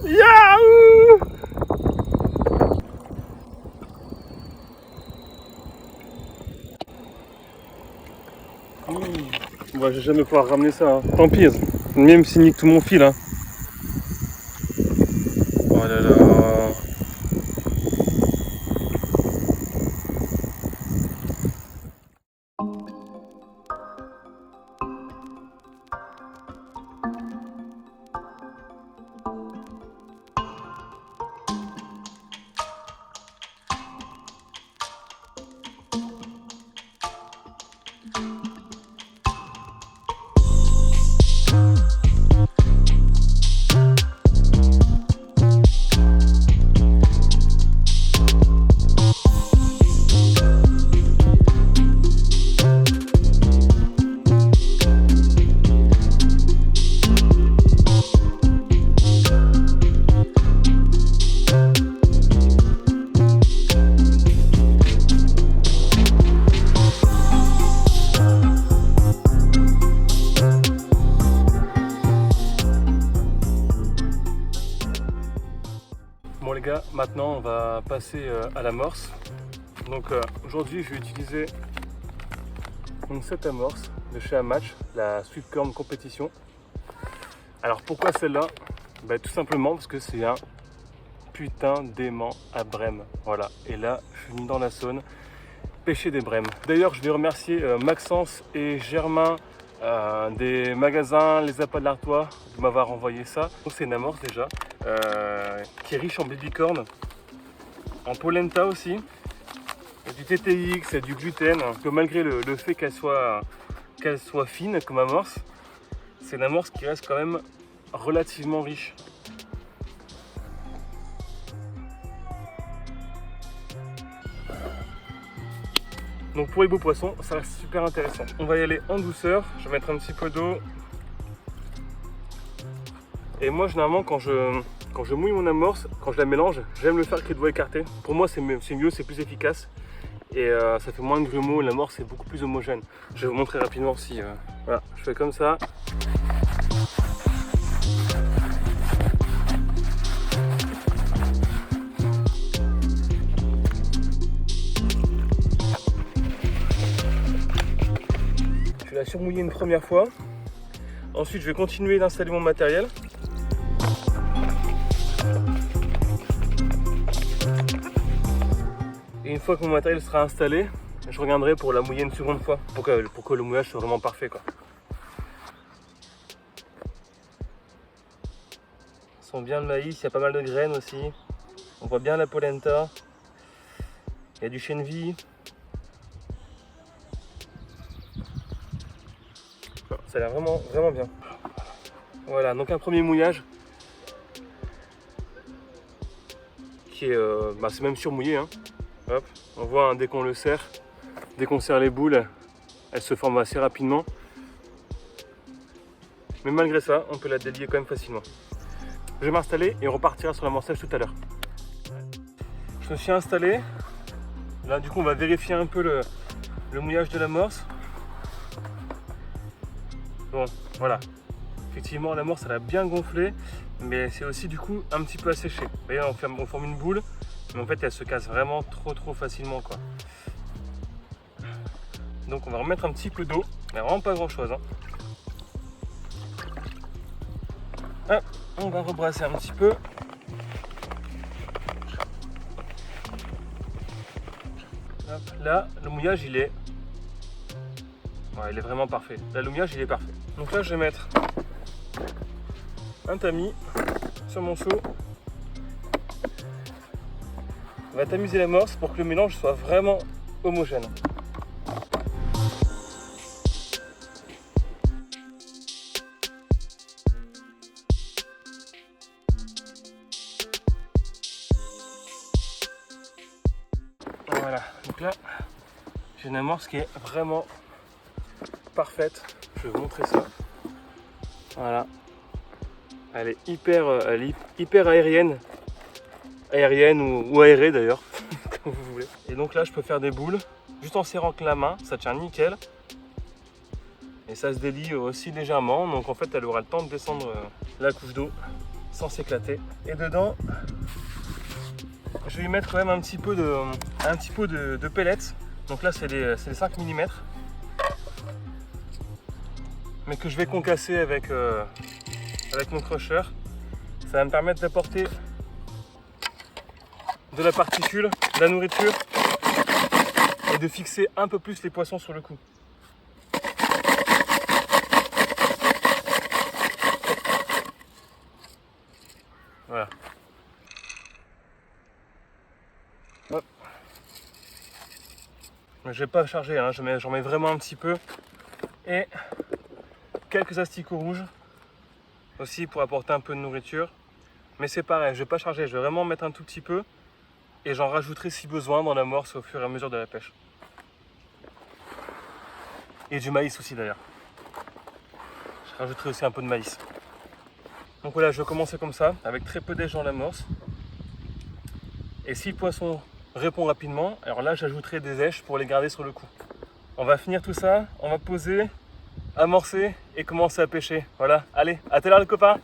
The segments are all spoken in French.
Yahoo! Moi, je vais jamais pouvoir ramener ça. Hein. Tant pis. Même s'il nique tout mon fil. Hein. Oh là là. Bon les gars, maintenant on va passer à l'amorce. Donc aujourd'hui je vais utiliser cette amorce de chez Amatch, la Sweepcorn Compétition. Alors pourquoi celle-là? Tout simplement parce que c'est un putain d'aimant à brème. Voilà, et là je suis venu dans la Saône pêcher des brèmes. D'ailleurs je vais remercier Maxence et Germain des magasins Les Appâts de l'Artois de m'avoir envoyé ça. Donc c'est une amorce déjà qui est riche en babycorn, en polenta aussi, et du TTX et du gluten. Que malgré le fait qu'elle soit fine comme amorce, c'est une amorce qui reste quand même relativement riche. Donc pour les beaux poissons, ça reste super intéressant. On va y aller en douceur, je vais mettre un petit peu d'eau. Et moi généralement quand je mouille mon amorce, quand je la mélange, j'aime le faire avec les doigts écartés. Pour moi c'est mieux, c'est plus efficace. Et ça fait moins de grumeaux, l'amorce est beaucoup plus homogène. Je vais vous montrer rapidement si... voilà, je fais comme ça. Je vais la surmouiller une première fois. Ensuite je vais continuer d'installer mon matériel. Et une fois que mon matériel sera installé, je reviendrai pour la mouiller une seconde fois pour que le mouillage soit vraiment parfait, quoi. Ça sent bien le maïs, il y a pas mal de graines aussi. On voit bien la polenta. Il y a du chènevis. Ça a l'air vraiment, vraiment bien. Voilà, donc un premier mouillage qui est, c'est même surmouillé, hein. Hop, on voit hein, dès qu'on le serre, dès qu'on serre les boules, elles se forment assez rapidement. Mais malgré ça, on peut la délier quand même facilement. Je vais m'installer et on repartira sur l'amorçage tout à l'heure. Je me suis installé. Là du coup on va vérifier un peu le mouillage de l'amorce. Bon, voilà. Effectivement l'amorce elle a bien gonflé, mais c'est aussi du coup un petit peu asséché. Vous voyez, on forme une boule. Mais en fait elle se casse vraiment trop facilement, quoi. Donc on va remettre un petit peu d'eau, mais vraiment pas grand chose, hein. Hop, on va rebrasser un petit peu. Hop, là le mouillage il est vraiment parfait. Là le mouillage il est parfait. Donc là je vais mettre un tamis sur mon seau. On va tamiser l'amorce pour que le mélange soit vraiment homogène. Voilà, donc là j'ai une amorce qui est vraiment parfaite. Je vais vous montrer ça. Voilà, elle est hyper aérienne. Aérienne ou aérée d'ailleurs, comme vous voulez. Et donc là je peux faire des boules juste en serrant que la main, ça tient nickel. Et ça se délie aussi légèrement, donc en fait elle aura le temps de descendre la couche d'eau sans s'éclater. Et dedans, je vais y mettre quand même un petit peu de pellets. Donc là c'est les 5 mm. Mais que je vais concasser avec mon crusher. Ça va me permettre d'apporter de la particule, de la nourriture et de fixer un peu plus les poissons sur le coup. Voilà. Hop. Je vais pas charger, hein, j'en mets vraiment un petit peu. Et quelques asticots rouges aussi pour apporter un peu de nourriture. Mais c'est pareil, je vais pas charger, je vais vraiment mettre un tout petit peu. Et j'en rajouterai si besoin dans l'amorce au fur et à mesure de la pêche. Et du maïs aussi d'ailleurs. Je rajouterai aussi un peu de maïs. Donc voilà, je vais commencer comme ça, avec très peu d'èche dans l'amorce. Et si le poisson répond rapidement, alors là j'ajouterai des èches pour les garder sur le coup. On va finir tout ça, on va poser, amorcer et commencer à pêcher. Voilà, allez, à tout à l'heure les copains.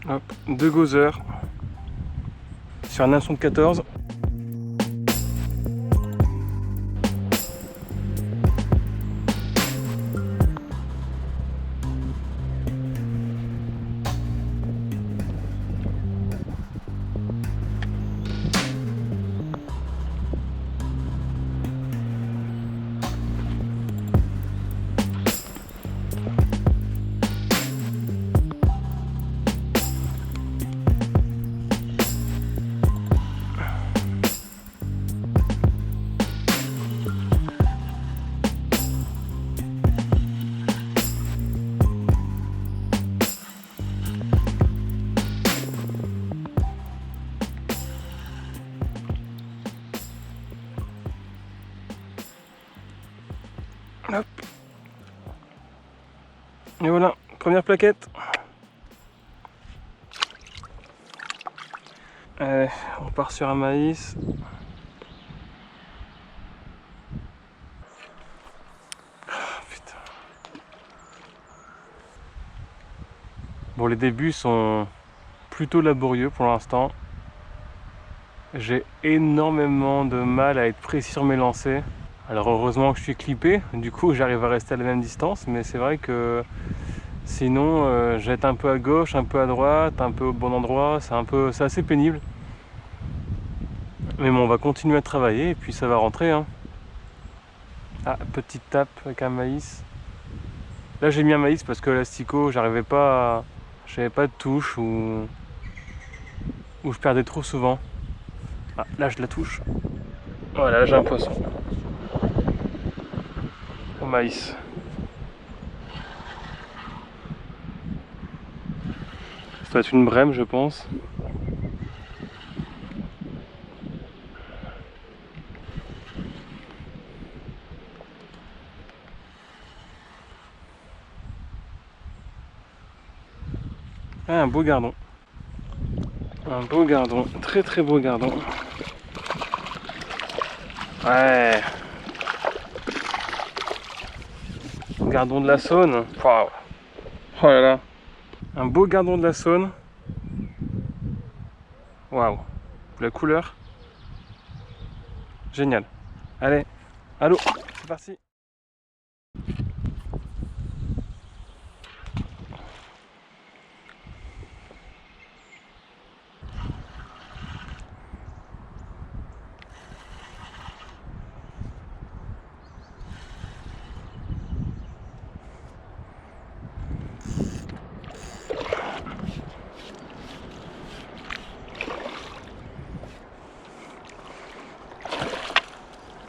Hop, 2 gozer sur un hameçon de 14. Hop. Et voilà, première plaquette. Allez, on part sur un maïs. Putain. Bon, les débuts sont plutôt laborieux pour l'instant. J'ai énormément de mal à être précis sur mes lancers. Alors heureusement que je suis clippé, du coup j'arrive à rester à la même distance, mais c'est vrai que sinon jette un peu à gauche, un peu à droite, un peu au bon endroit, c'est assez pénible. Mais bon, on va continuer à travailler et puis ça va rentrer, hein. Ah, petite tape avec un maïs. Là j'ai mis un maïs parce que l'asticot, j'avais pas de touche ou je perdais trop souvent. Ah, là je la touche. Voilà, là j'ai un poisson. Au maïs. Ça va être une brème, je pense. Ah, un beau gardon. Un beau gardon. Très très beau gardon. Ouais. Gardon de la Saône. Waouh. Oh là là. Un beau gardon de la Saône. Waouh. La couleur. Génial. Allez. Allô. C'est parti.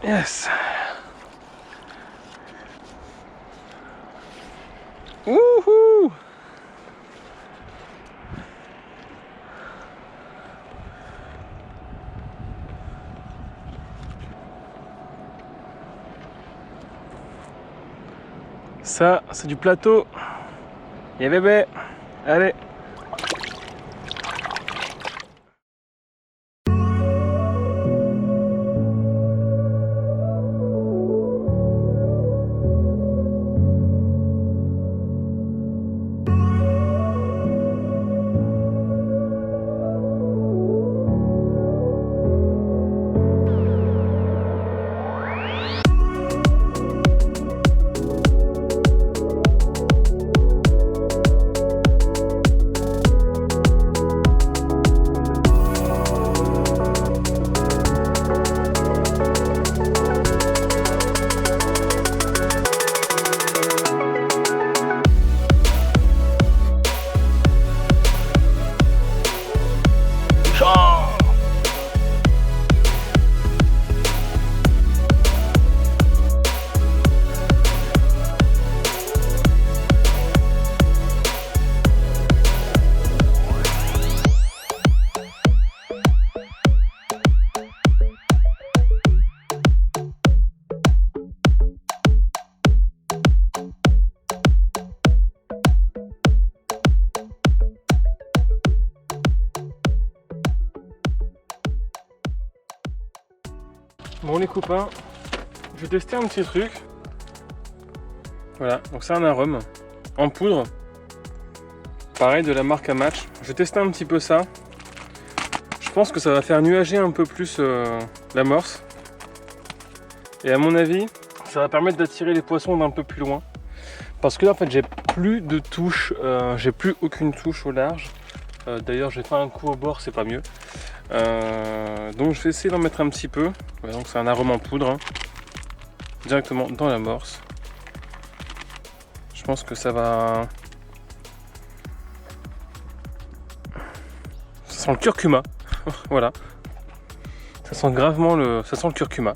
Yes. Wouhou. Ça, c'est du plateau. Et bébé. Allez. Bon les copains, je vais tester un petit truc. Voilà, donc c'est un arôme en poudre. Pareil de la marque Match. Je vais tester un petit peu ça. Je pense que ça va faire nuager un peu plus l'amorce. Et à mon avis, ça va permettre d'attirer les poissons d'un peu plus loin. Parce que là en fait j'ai plus de touche, j'ai plus aucune touche au large. D'ailleurs j'ai fait un coup au bord, c'est pas mieux. Donc je vais essayer d'en mettre un petit peu. Ouais, donc c'est un arôme en poudre, hein, directement dans l'amorce. Je pense que ça va... Ça sent le curcuma. Voilà. Ça sent gravement le... Ça sent le curcuma.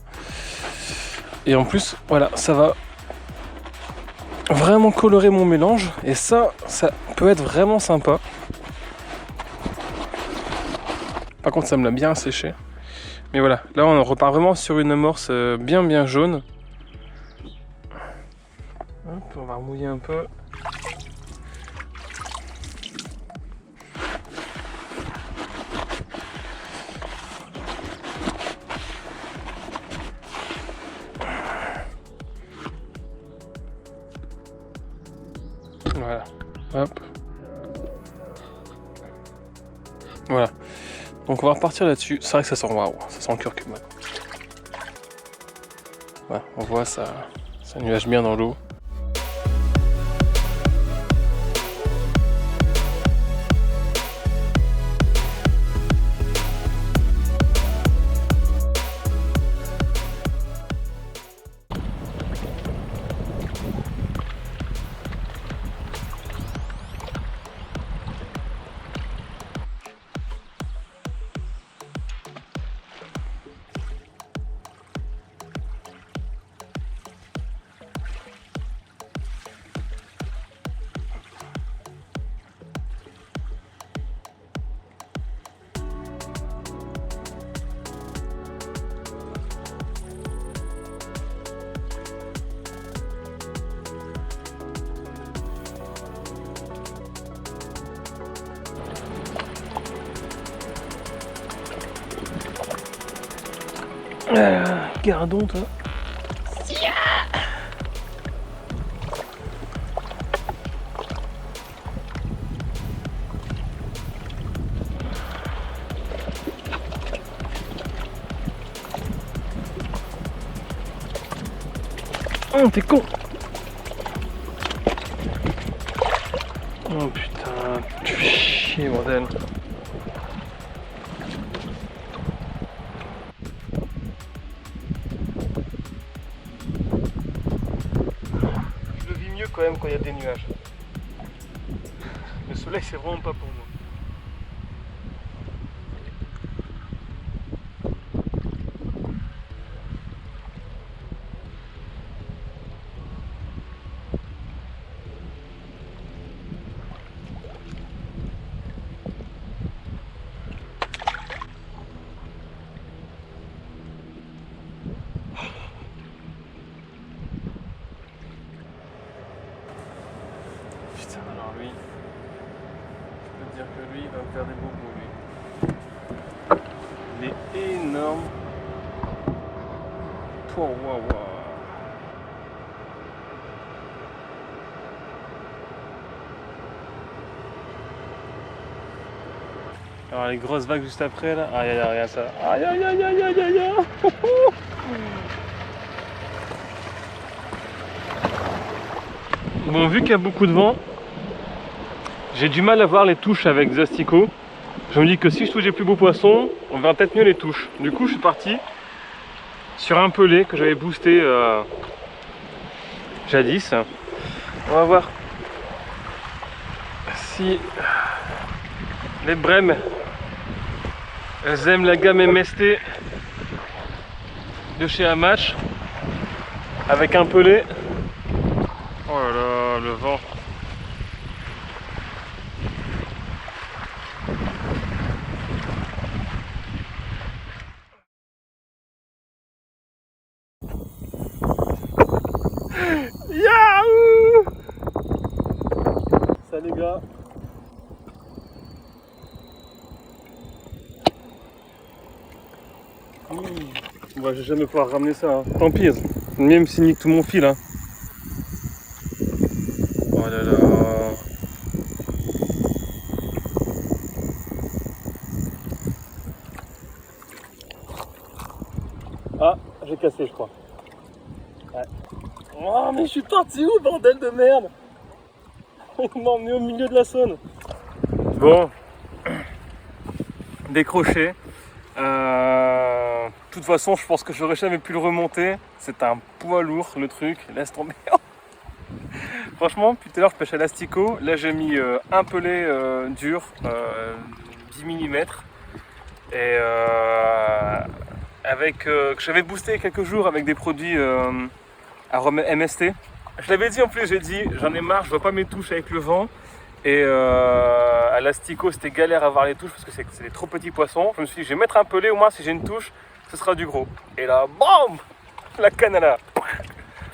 Et en plus, voilà, ça va vraiment colorer mon mélange. Et ça peut être vraiment sympa. Par contre, ça me l'a bien séché. Mais voilà, là on repart vraiment sur une amorce bien jaune. Hop, on va remouiller un peu. Voilà, hop. Voilà. Donc on va repartir là-dessus. C'est vrai que ça sent waouh, ça sent le curcuma. Voilà, on voit ça nuage bien dans l'eau. Gardon, toi. Oh, t'es con! Oh putain, tu fais chier, bordel. Je le vis mieux quand même quand il y a des nuages. Le soleil, c'est vraiment pas pour moi. Putain, alors lui, je peux te dire que lui, il va me faire des bobos, lui. Il est énorme. Pouah, ouah, ouah. Alors les grosses vagues juste après là, aïe aïe aïe, regarde ça. Aïe aïe aïe aïe aïe aïe aïe. Bon, vu qu'il y a beaucoup de vent, j'ai du mal à voir les touches avec des asticots. Je me dis que si je touche les plus beaux poissons, on verra peut-être mieux les touches. Du coup, je suis parti sur un pelé que j'avais boosté jadis. On va voir si les brèmes elles aiment la gamme MST de chez Hamac avec un pelé. Oh là là, le vent. Yahoo! Ça les gars. Moi, je vais jamais pouvoir ramener ça. Hein. Tant pis. Même s'il nique tout mon fil. Hein. Oh là là. Ah, j'ai cassé, je crois. Ouais. Oh, mais je suis parti où, bordel de merde? Il m'a emmené au milieu de la Saône. Bon. Décroché. De toute façon, je pense que j'aurais jamais pu le remonter. C'est un poids lourd, le truc. Laisse tomber. Franchement, tout à l'heure, je pêche à l'asticot. Là, j'ai mis un pelé dur, 10 mm. Et que j'avais boosté quelques jours avec des produits arômes MST. Je l'avais dit en plus, j'ai dit j'en ai marre, je vois pas mes touches avec le vent. Et à l'asticot, c'était galère à voir les touches parce que c'est des trop petits poissons. Je me suis dit, je vais mettre un pelé, au moins si j'ai une touche, ce sera du gros. Et là, BAM! La canne à la.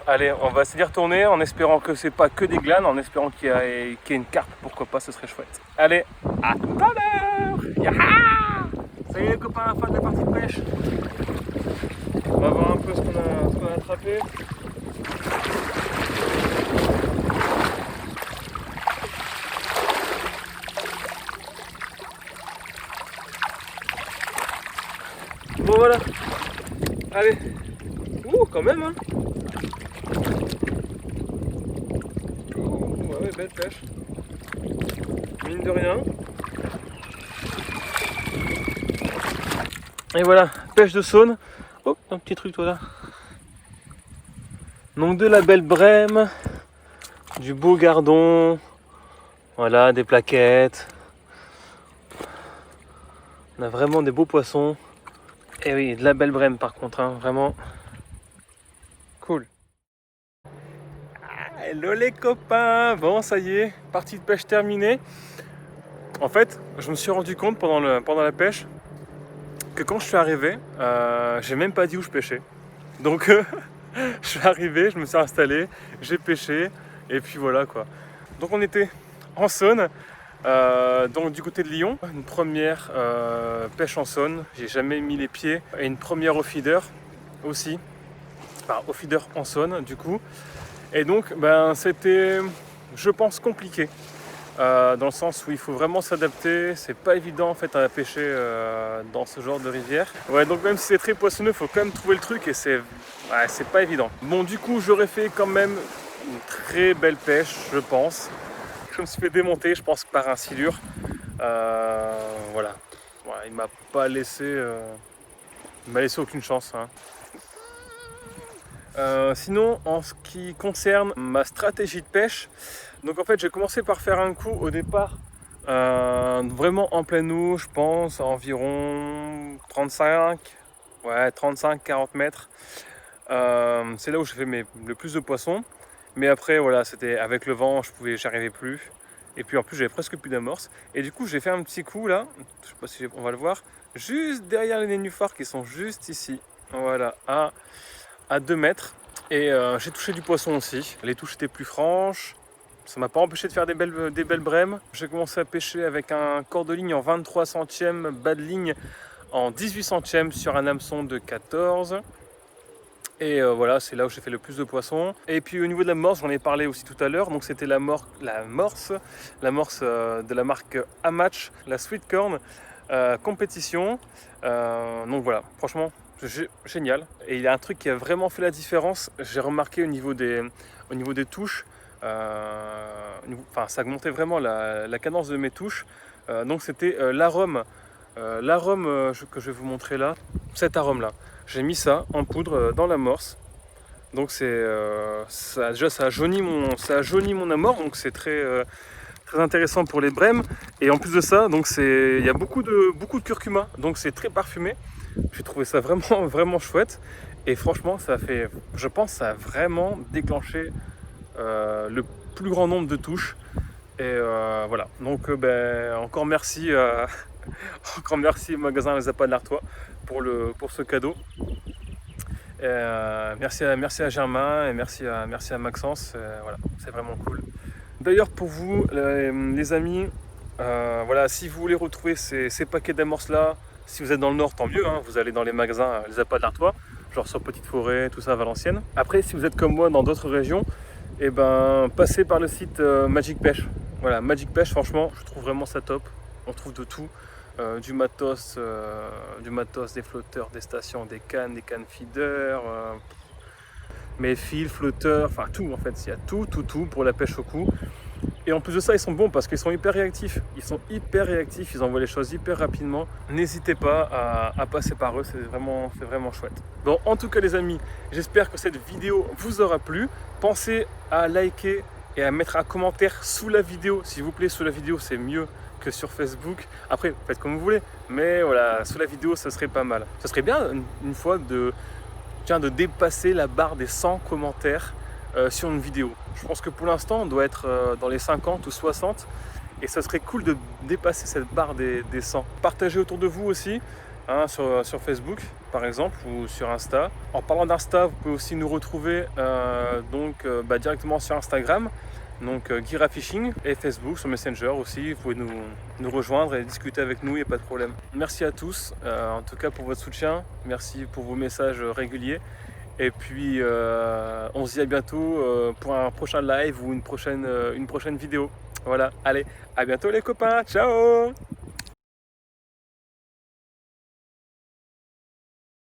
Allez, on va essayer d'y retourner en espérant que c'est pas que des glanes, en espérant qu'il y ait une carpe, pourquoi pas, ce serait chouette. Allez, à tout à l'heure! Yaha! Ça y est les copains, fin de la partie de pêche. On va voir un peu ce qu'on a attrapé. Bon voilà, allez, ouh quand même hein. Ouais, belle pêche, mine de rien. Et voilà, pêche de Saône. Oh, un petit truc toi là. Donc de la belle brème, du beau gardon, voilà, des plaquettes. On a vraiment des beaux poissons. Et oui, de la belle brème par contre, hein, vraiment cool. Ah, hello les copains. Bon, ça y est, partie de pêche terminée. En fait, je me suis rendu compte pendant la pêche que quand je suis arrivé, j'ai même pas dit où je pêchais. Donc je suis arrivé, je me suis installé, j'ai pêché et puis voilà quoi. Donc on était en Saône. Donc du côté de Lyon, une première pêche en Saône, j'ai jamais mis les pieds, et une première au feeder. aussi, enfin, au feeder en saône du coup. Et donc c'était, je pense, compliqué. Dans le sens où il faut vraiment s'adapter, c'est pas évident en fait à pêcher dans ce genre de rivière. Ouais, donc même si c'est très poissonneux, il faut quand même trouver le truc et c'est pas évident. Bon, du coup j'aurais fait quand même une très belle pêche, je pense. Je me suis fait démonter, je pense, par un silure. Voilà, il m'a pas laissé, il m'a laissé aucune chance, hein. Sinon, en ce qui concerne ma stratégie de pêche, donc en fait j'ai commencé par faire un coup au départ vraiment en pleine eau, je pense à environ 35-40 mètres. C'est là où je fais le plus de poissons, mais après voilà, c'était avec le vent, j'arrivais plus, et puis en plus j'avais presque plus d'amorce, et du coup j'ai fait un petit coup là, je sais pas si on va le voir, juste derrière les nénuphars qui sont juste ici, voilà, à 2 mètres. Et j'ai touché du poisson aussi. Les touches étaient plus franches. Ça m'a pas empêché de faire des belles brèmes. J'ai commencé à pêcher avec un corps de ligne en 23 centièmes, bas de ligne en 18 centièmes sur un hameçon de 14. Et voilà, c'est là où j'ai fait le plus de poissons. Et puis au niveau de la morse, j'en ai parlé aussi tout à l'heure. Donc c'était la morse de la marque Amatch, la Sweet Corn compétition. Donc voilà, franchement, génial. Et il y a un truc qui a vraiment fait la différence, j'ai remarqué au niveau des touches, ça augmentait vraiment la cadence de mes touches. Donc c'était l'arôme, que je vais vous montrer là, cet arôme là. J'ai mis ça en poudre dans l'amorce. Donc déjà ça a jauni mon amorce, donc c'est très intéressant pour les brèmes. Et en plus de ça, donc il y a beaucoup de curcuma, donc c'est très parfumé. J'ai trouvé ça vraiment vraiment chouette, et franchement je pense ça a vraiment déclenché le plus grand nombre de touches. Et voilà, donc encore merci encore merci au magasin Les Appâts de l'Artois pour ce cadeau. Merci à Germain, et merci à Maxence. Voilà, c'est vraiment cool. D'ailleurs, pour vous les amis, voilà, si vous voulez retrouver ces paquets d'amorces là, si vous êtes dans le nord, tant mieux, hein, vous allez dans les magasins Les Appâts de l'Artois, genre sur Petite Forêt, tout ça, à Valenciennes. Après, si vous êtes comme moi dans d'autres régions, et passez par le site Magic Pêche. Voilà, Magic Pêche, franchement, je trouve vraiment ça top. On trouve de tout, du matos, des flotteurs, des stations, des cannes feeder, mes fils, flotteurs, enfin tout en fait, il y a tout pour la pêche au cou. Et en plus de ça, ils sont bons parce qu'ils sont hyper réactifs. Ils envoient les choses hyper rapidement. N'hésitez pas à passer par eux, c'est vraiment chouette. Bon, en tout cas les amis, j'espère que cette vidéo vous aura plu. Pensez à liker et à mettre un commentaire sous la vidéo. S'il vous plaît, sous la vidéo, c'est mieux que sur Facebook. Après, faites comme vous voulez. Mais voilà, sous la vidéo, ça serait pas mal. Ça serait bien une fois de dépasser la barre des 100 commentaires sur une vidéo. Je pense que pour l'instant on doit être dans les 50 ou 60, et ça serait cool de dépasser cette barre des 100. Partagez autour de vous aussi, hein, sur Facebook par exemple, ou sur Insta. En parlant d'Insta, vous pouvez aussi nous retrouver directement sur Instagram, donc Guira Fishing, et Facebook, sur Messenger aussi. Vous pouvez nous rejoindre et discuter avec nous, il n'y a pas de problème. Merci à tous en tout cas pour votre soutien, merci pour vos messages réguliers. Et puis on se dit à bientôt pour un prochain live ou une prochaine vidéo. Voilà, allez, à bientôt les copains, ciao!